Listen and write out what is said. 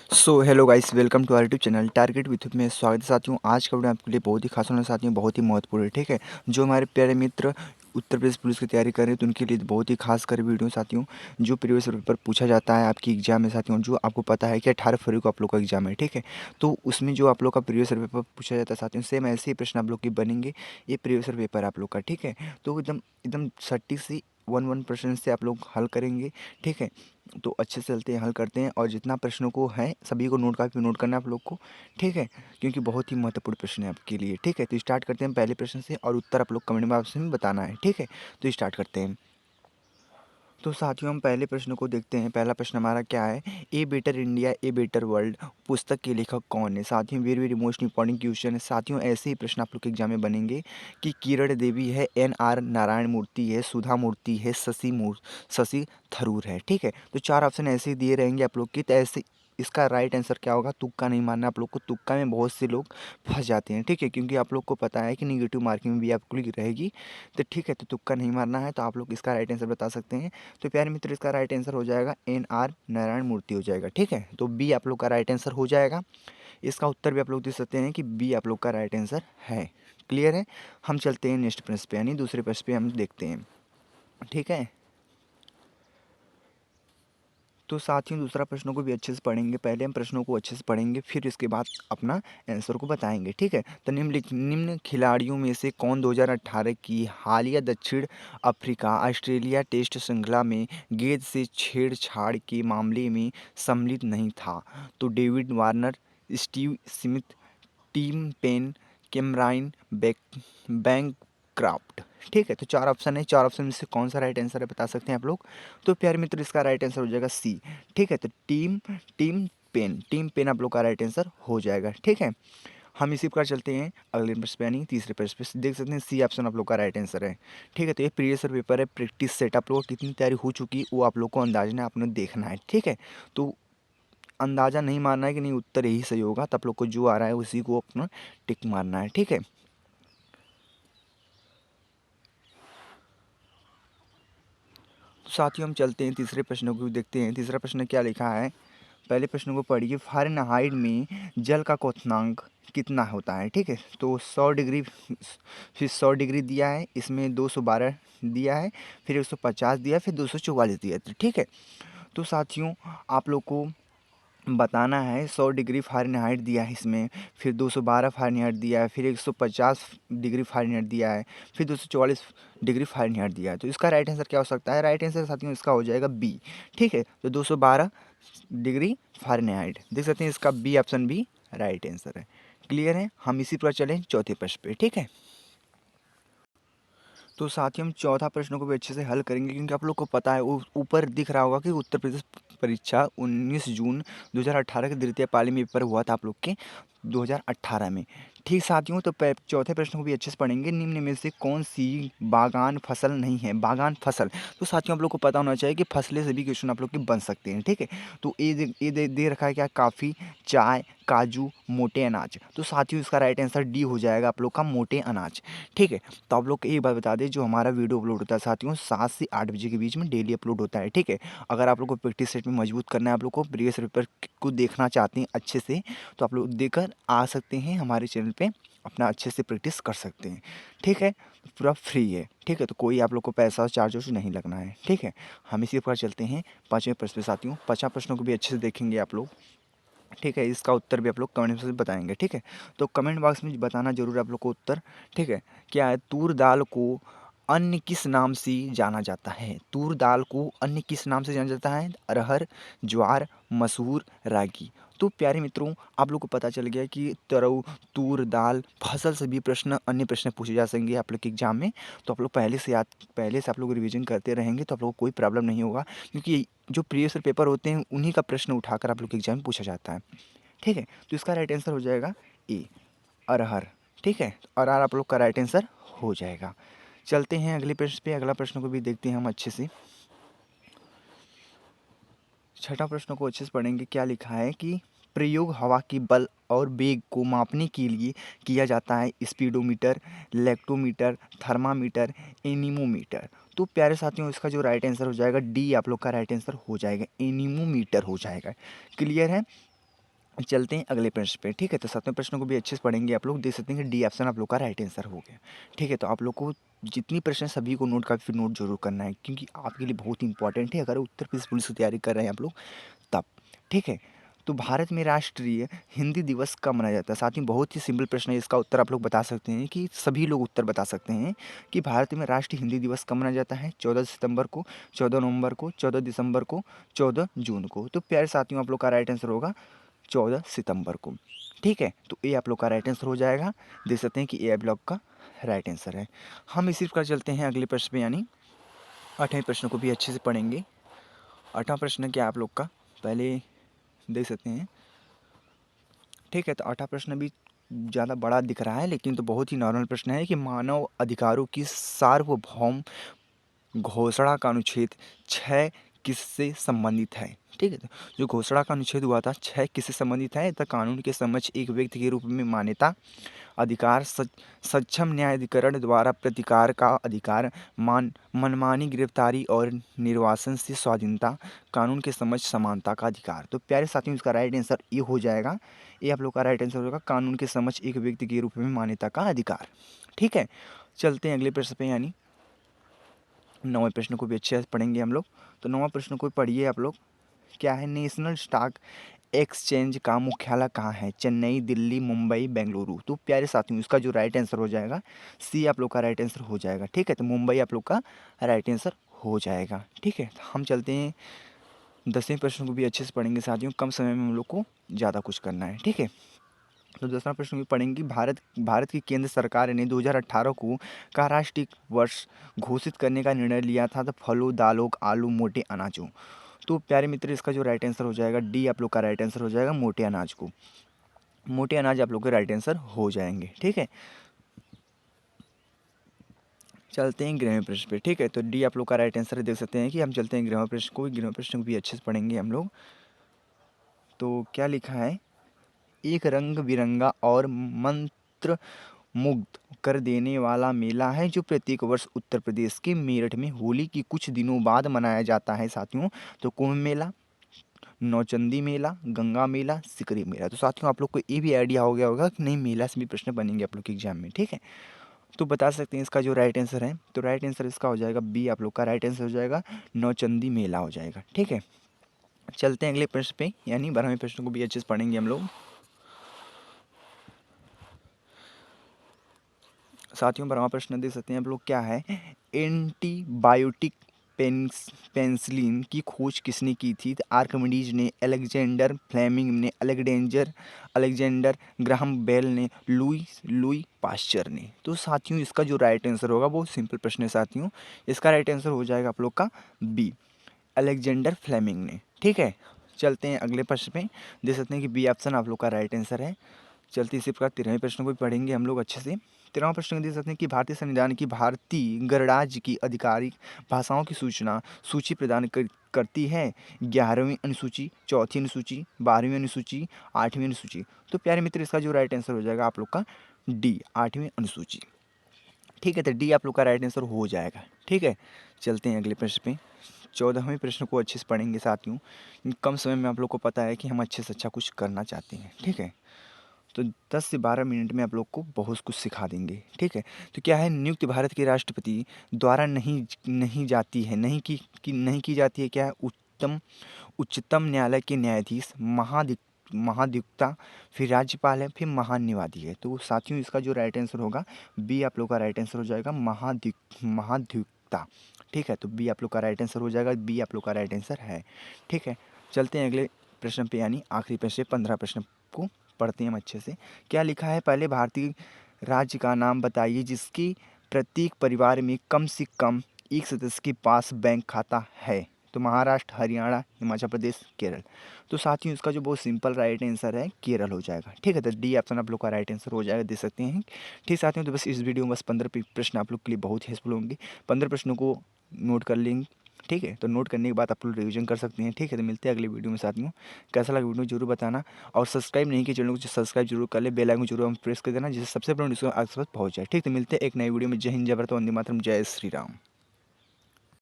Hello guys, welcome to our YouTube channel target with में स्वागत है साथियों। आज का वीडियो आपके लिए बहुत ही खास होने साथियों, बहुत ही महत्वपूर्ण है। ठीक है, जो हमारे प्यारे मित्र उत्तर प्रदेश पुलिस की तैयारी कर रहे हैं तो उनके लिए बहुत ही खास कर वीडियो साथियों। जो प्रीवियस पेपर पूछा जाता है आपकी एग्जाम में साथियों, जो आपको पता है कि 18 फरवरी को आप लोग का एग्जाम है। ठीक है, तो उसमें जो आप लोग का प्रीवियस पेपर पूछा जाता है साथियों, सेम ऐसे ही प्रश्न आप लोग के बनेंगे। ये प्रीवियस पेपर आप लोग का, ठीक है, तो एकदम एकदम सटीक सी 1% से आप लोग हल करेंगे। ठीक है, तो अच्छे से चलते हैं, हल करते हैं, और जितना प्रश्नों को है सभी को नोट कापी नोट करना है आप लोग को। ठीक है, क्योंकि बहुत ही महत्वपूर्ण प्रश्न है आपके लिए। ठीक है, तो स्टार्ट करते हैं पहले प्रश्न से, और उत्तर आप लोग कमेंट बॉक्स में बताना है। ठीक है, तो स्टार्ट करते हैं। तो साथियों हम पहले प्रश्न को देखते हैं। पहला प्रश्न हमारा क्या है, a better India a better world पुस्तक के लेखक कौन है। साथियों very very most important question है साथियों। ऐसे ही प्रश्न आप लोग के एग्जाम में बनेंगे कि किरण देवी है, NR नारायण मूर्ति है, सुधा मूर्ति है, शशि थरूर है। ठीक है, तो चार ऑप्शन ऐसे ही दिए रहेंगे आप लोग की। तो ऐसे इसका राइट आंसर क्या होगा, तुक्का नहीं मारना आप लोग को। तुक्का में बहुत से लोग फंस जाते हैं। ठीक है, क्योंकि आप लोग को पता है कि निगेटिव मार्किंग में भी आपको रहेगी। तो ठीक है, तो तुक्का नहीं मारना है। तो आप लोग इसका राइट आंसर बता सकते हैं। तो प्यारे मित्र, इसका राइट आंसर हो जाएगा NR नारायण मूर्ति हो जाएगा। ठीक है, तो बी आप लोग का राइट आंसर हो जाएगा। इसका उत्तर भी आप लोग दे सकते हैं कि बी आप लोग का राइट आंसर है। क्लियर है। हम चलते हैं नेक्स्ट प्रश्न पे, यानी दूसरे प्रश्न पे हम देखते हैं। ठीक है, तो साथियों दूसरा प्रश्नों को भी अच्छे से पढ़ेंगे। पहले हम प्रश्नों को अच्छे से पढ़ेंगे, फिर इसके बाद अपना आंसर को बताएंगे। ठीक है, तो निम्न खिलाड़ियों में से कौन 2018 की हालिया दक्षिण अफ्रीका ऑस्ट्रेलिया टेस्ट श्रृंखला में गेंद से छेड़छाड़ के मामले में सम्मिलित नहीं था। तो David Warner, Steve Smith, Tim Paine, Cameron Bancroft. ठीक है, तो चार ऑप्शन है। चार ऑप्शन में से कौन सा राइट आंसर है बता सकते हैं आप लोग। तो प्यारे मित्र, इसका राइट आंसर हो जाएगा सी। ठीक है, तो टीम पेन आप लोग का राइट आंसर हो जाएगा। ठीक है, हम इसी प्रकार चलते हैं अगले प्रश्न पे, यानी तीसरे प्रश्न पे। देख सकते हैं सी ऑप्शन आप लोग का राइट आंसर है। ठीक है, तो ये प्रीवियस पेपर है, प्रैक्टिस सेट आप लोग कितनी तैयारी हो चुकी है वो आप लोग को अंदाजना आपने देखना है। ठीक है, तो अंदाज़ा नहीं मारना है कि नहीं उत्तर यही सही होगा। तो आप लोग को जो आ रहा है उसी को अपना टिक मारना है। ठीक है, तो साथियों हम चलते हैं तीसरे प्रश्न को भी देखते हैं। तीसरा प्रश्न क्या लिखा है, पहले प्रश्न को पढ़िए। फ़ारेनहाइट में जल का क्वथनांक कितना होता है। ठीक है, तो 100 डिग्री, फिर 100 डिग्री दिया है, इसमें 212 दिया है, फिर 150 दिया है, फिर 244 दिया है। ठीक है, तो साथियों आप लोग को बताना है। 100 डिग्री फ़ारेनहाइट दिया है इसमें, फिर 212 फ़ारेनहाइट दिया है, फिर 150 डिग्री फ़ारेनहाइट दिया है, फिर 244 डिग्री फ़ारेनहाइट दिया है। तो इसका राइट आंसर क्या हो सकता है। राइट आंसर साथियों इसका हो जाएगा बी। ठीक है, तो 212 डिग्री फ़ारेनहाइट देख सकते हैं, इसका बी ऑप्शन भी राइट आंसर है। क्लियर है। हम इसी पर चलें चौथे प्रश्न पे। ठीक है, तो साथ ही हम चौथा प्रश्न को भी अच्छे से हल करेंगे, क्योंकि आप लोग को पता है ऊपर दिख रहा होगा कि उत्तर प्रदेश परीक्षा 19 जून 2018 के द्वितीय पाली में पेपर हुआ था आप लोग के 2018 में। ठीक साथियों, तो चौथे प्रश्न को भी अच्छे से पढ़ेंगे। निम्न में से कौन सी बागान फसल नहीं है। बागान फसल, तो साथियों आप लोग को पता होना चाहिए कि फसलें से भी क्वेश्चन आप लोग के बन सकते हैं। ठीक है, तो दे रखा है क्या, काफ़ी, चाय, काजू, मोटे अनाज। तो साथियों इसका राइट आंसर डी हो जाएगा आप लोग का, मोटे अनाज। ठीक है, तो आप लोग को एक बात बता दें, जो हमारा वीडियो अपलोड होता है साथियों 7 से 8 बजे के बीच में डेली अपलोड होता है। ठीक है, अगर आप लोग को प्रैक्टिस सेट में मजबूत करना है, आप लोग को प्रीवियस पेपर को देखना चाहते हैं अच्छे से, तो आप लोग देखकर आ सकते हैं हमारे चैनल पे, अपना अच्छे से प्रैक्टिस कर सकते हैं। ठीक है, पूरा फ्री है। ठीक है, तो कोई आप लोग को पैसा चार्ज वार्ज नहीं लगना है। ठीक है, हम इसी प्रकार चलते हैं पाँचवें प्रश्न पे साथियों। पाँचवा प्रश्नों को भी अच्छे से देखेंगे आप लोग। ठीक है, इसका उत्तर भी आप लोग कमेंट में बताएंगे। ठीक है, तो कमेंट बॉक्स में बताना जरूर आप लोग को उत्तर। ठीक है, क्या है, तूर दाल को अन्य किस नाम से जाना जाता है। तूर दाल को अन्य किस नाम से जाना जाता है। अरहर, ज्वार, मसूर, रागी। तो प्यारे मित्रों आप लोग को पता चल गया कि तरऊ, तूर दाल, फसल से भी प्रश्न, अन्य प्रश्न पूछे जा सकेंगे आप लोग के एग्जाम में। तो आप लोग पहले से आप लोग रिवीजन करते रहेंगे तो आप लोग को कोई प्रॉब्लम नहीं होगा, क्योंकि जो प्रीवियस पेपर होते हैं उन्हीं का प्रश्न उठाकर आप लोग के एग्जाम में पूछा जाता है। ठीक है, तो इसका राइट आंसर हो जाएगा ए, अरहर। ठीक है, तो अरहर आप लोग का राइट आंसर हो जाएगा। चलते हैं अगले प्रश्न पे। अगला प्रश्न को भी देखते हैं हम अच्छे से। छठा प्रश्न को अच्छे से पढ़ेंगे। क्या लिखा है कि प्रयोग हवा की बल और वेग को मापने के लिए किया जाता है। Speedometer, lactometer, thermometer, anemometer. तो प्यारे साथियों इसका जो राइट आंसर हो जाएगा डी आप लोग का राइट आंसर हो जाएगा, एनीमोमीटर हो जाएगा। क्लियर है। चलते हैं अगले प्रश्न पे, ठीक है। तो 7वें प्रश्न को भी अच्छे से पढ़ेंगे आप लोग, देख सकते हैं कि डी ऑप्शन आप लोग का राइट आंसर हो गया, ठीक है। तो आप लोग को जितनी प्रश्न है सभी को नोट का फिर नोट जरूर करना है, क्योंकि आपके लिए बहुत इंपॉर्टेंट है अगर उत्तर प्रदेश पुलिस की तैयारी कर रहे हैं आप लोग तब, ठीक है। तो भारत में राष्ट्रीय हिंदी दिवस कब मनाया जाता है? साथ ही बहुत ही सिंपल प्रश्न है, इसका उत्तर आप लोग बता सकते हैं कि सभी लोग उत्तर बता सकते हैं कि भारत में राष्ट्रीय हिंदी दिवस कब मनाया जाता है? 14 सितंबर को, 14 नवंबर को, 14 दिसंबर को, 14 जून को। तो प्यारे साथियों आप लोग का राइट आंसर होगा 14 सितंबर को, ठीक है। तो ये आप लोग का राइट आंसर हो जाएगा, देख सकते हैं कि ए ब्लॉक का राइट आंसर है। हम इसी प्रकार चलते हैं अगले प्रश्न पे, यानी 8वें प्रश्न को भी अच्छे से पढ़ेंगे। 8वां प्रश्न क्या आप लोग का, पहले देख सकते हैं, ठीक है। तो 8वां प्रश्न भी ज़्यादा बड़ा दिख रहा है, लेकिन तो बहुत ही नॉर्मल प्रश्न है कि मानव अधिकारों की सार्वभौम घोषणा का अनुच्छेद 6 किससे संबंधित है? ठीक है, तो जो घोषणा का अनुच्छेद हुआ था 6 किससे संबंधित है? तो कानून के समक्ष एक व्यक्ति के रूप में मान्यता, अधिकार, सक्षम न्यायाधिकरण द्वारा प्रतिकार का अधिकार, मनमानी गिरफ्तारी और निर्वासन से स्वाधीनता, कानून के समक्ष समानता का अधिकार। तो प्यारे साथियों इसका राइट आंसर ये हो जाएगा, ये आप लोग का राइट आंसर होगा कानून के समक्ष एक व्यक्ति के रूप में मान्यता का अधिकार, ठीक है। चलते हैं अगले प्रश्न पे, यानी 9वें प्रश्न को भी अच्छे से पढ़ेंगे हम लोग। तो 9वां प्रश्न को पढ़िए आप लोग, क्या है? नेशनल स्टॉक एक्सचेंज का मुख्यालय कहाँ है? चेन्नई, दिल्ली, मुंबई, बेंगलुरु। तो प्यारे साथियों इसका जो राइट आंसर हो जाएगा सी आप लोग का राइट आंसर हो जाएगा, ठीक है। तो मुंबई आप लोग का राइट आंसर हो जाएगा, ठीक है। तो हम चलते हैं 10वें प्रश्न को भी अच्छे से पढ़ेंगे साथियों, कम समय में हम लोग को ज़्यादा कुछ करना है, ठीक है। तो 10वां प्रश्न भी पढ़ेंगे, भारत की केंद्र सरकार ने 2018 को का राष्ट्रीय वर्ष घोषित करने का निर्णय लिया था, तो फलों, दालों, आलू, मोटे अनाजों। तो प्यारे मित्र इसका जो राइट आंसर हो जाएगा डी आप लोग का राइट आंसर हो जाएगा मोटे अनाज को, मोटे अनाज आप लोग के राइट आंसर हो जाएंगे, ठीक है। चलते हैं 11वें प्रश्न पे, ठीक है। तो डी आप लोग का राइट आंसर देख सकते हैं कि हम चलते हैं 11वें प्रश्न को, 11वें प्रश्न को भी अच्छे से पढ़ेंगे हम लोग। तो क्या लिखा है? एक रंग बिरंगा और मंत्र मुग्ध कर देने वाला मेला है जो प्रत्येक वर्ष उत्तर प्रदेश के मेरठ में होली की कुछ दिनों बाद मनाया जाता है साथियों। तो कुंभ मेला, नौचंदी मेला, गंगा मेला, सिकरी मेला। तो साथियों आप लोग को ये भी आइडिया हो गया होगा कि नहीं मेला से भी प्रश्न बनेंगे आप लोग के एग्जाम में, ठीक है। तो बता सकते हैं इसका जो राइट आंसर है, तो राइट आंसर इसका हो जाएगा बी आप लोग का राइट आंसर हो जाएगा नौचंदी मेला हो जाएगा, ठीक है। चलते हैं अगले प्रश्न पे, यानी 12वें प्रश्न को भी अच्छे से पढ़ेंगे हम लोग साथियों। 12वां प्रश्न देख सकते हैं आप लोग, क्या है? एंटीबायोटिक पेंसिलिन की खोज किसने की थी? तो आर्किमिडीज ने, अलेक्जेंडर फ्लेमिंग ने, अलेक्जेंडर ग्राहम बेल ने, लुई पास्चर ने। तो साथियों इसका जो राइट आंसर होगा बहुत सिंपल प्रश्न है साथियों, इसका राइट आंसर हो जाएगा आप लोग का बी, अलेक्जेंडर फ्लेमिंग ने, ठीक है। चलते हैं अगले प्रश्न पे, देख सकते हैं कि बी ऑप्शन आप लोग का राइट आंसर है। चलते इसी प्रकार 13वें प्रश्न को भी पढ़ेंगे हम लोग अच्छे से। 13वां प्रश्न देख सकते हैं कि भारतीय संविधान की भारतीय गणराज्य की आधिकारिक भाषाओं की सूची प्रदान करती है? 11वीं अनुसूची, चौथी अनुसूची, 12वीं अनुसूची, 8वीं अनुसूची। तो प्यारे मित्र इसका जो राइट आंसर हो जाएगा आप लोग का डी, 8वीं अनुसूची, ठीक है। तो डी आप लोग का राइट आंसर हो जाएगा, ठीक है। चलते हैं अगले प्रश्न पे, 14वें प्रश्न को अच्छे से पढ़ेंगे साथियों, कम समय में आप लोग को पता है कि हम अच्छे से अच्छा कुछ करना चाहते हैं, ठीक है। तो 10 से 12 मिनट में आप लोग को बहुत कुछ सिखा देंगे, ठीक है। तो क्या है? नियुक्त भारत के राष्ट्रपति द्वारा नहीं जाती है, नहीं की जाती है, क्या है? उच्चतम न्यायालय के न्यायाधीश, महाधिवक्ता, फिर राज्यपाल है, फिर महान्यायवादी है। तो साथियों इसका जो राइट आंसर होगा बी आप लोग का राइट आंसर हो जाएगा महाधिवक्ता, ठीक है। तो बी आप लोग का राइट आंसर हो जाएगा, बी आप लोग का राइट आंसर है, ठीक है। चलते हैं अगले प्रश्न पे, यानी आखिरी प्रश्न 15 प्रश्न को पढ़ते हैं हम अच्छे से। क्या लिखा है? पहले भारतीय राज्य का नाम बताइए जिसके प्रत्येक परिवार में कम से कम एक सदस्य के पास बैंक खाता है? तो महाराष्ट्र, हरियाणा, हिमाचल प्रदेश, केरल। तो साथियों इसका जो बहुत सिंपल राइट आंसर है केरल हो जाएगा, ठीक है। तो डी ऑप्शन आप लोग का राइट आंसर हो जाएगा, दे सकते हैं, ठीक साथियों। तो बस इस वीडियो में बस 15 प्रश्न आप लोग के लिए बहुत हेल्पफुल होंगे, 15 प्रश्नों को नोट कर लेंगे, ठीक है। तो नोट करने के बाद आप लोग रिवीजन कर सकते हैं, ठीक है। तो मिलते हैं अगले वीडियो में साथियों, कैसा लगा वीडियो जरूर बताना, और सब्सक्राइब नहीं किया चैनल को सब्सक्राइब जरूर कर ले, बेल आइकन जरूर हम प्रेस कर देना जिससे सबसे पहले आपके पास पहुंच जाए, ठीक है। तो मिलते हैं एक नई वीडियो में। जय हिंद, जय भारत, वंदे मातरम, जय श्री राम।